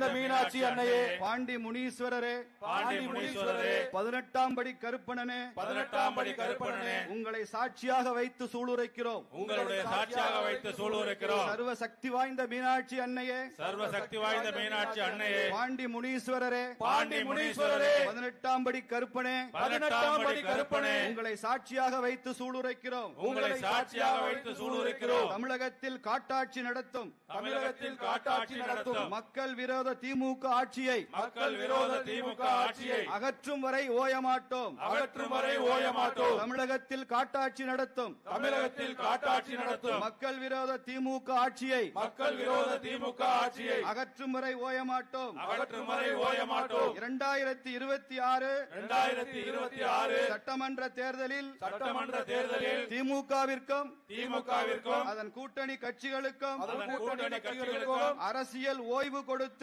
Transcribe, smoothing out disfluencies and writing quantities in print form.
வாய்ந்த மீனாட்சி அன்னையே, பாண்டி முனீஸ்வரரே, 18ஆம் படி கருப்பணனே, உங்களை சாட்சியாக வைத்து சூளுரைக்கிறோம். சர்வ சக்தி வாய்ந்த மீனாட்சி அன்னையே, பாண்டி முனீஸ்வரரே, 18ஆம் படி கருப்பனே, உங்களை சாட்சியாக வைத்து சூளுரைக்கிறோம். தமிழகத்தில் காட்டாட்சி நடத்தும் மக்கள் விரோத திமுக ஆட்சியை அகற்றும் வரை ஓயமாட்டோம். தமிழகத்தில் காட்டாட்சி நடத்தும் மக்கள் விரோத திமுக ஆட்சியை அகற்றும் வரை ஓயமாட்டோம். 2026 சட்டமன்ற தேர்தலில் திமுகவிற்கும் அதன் கூட்டணி கட்சிகளுக்கும் அரசியல் ஓய்வு கொடுத்து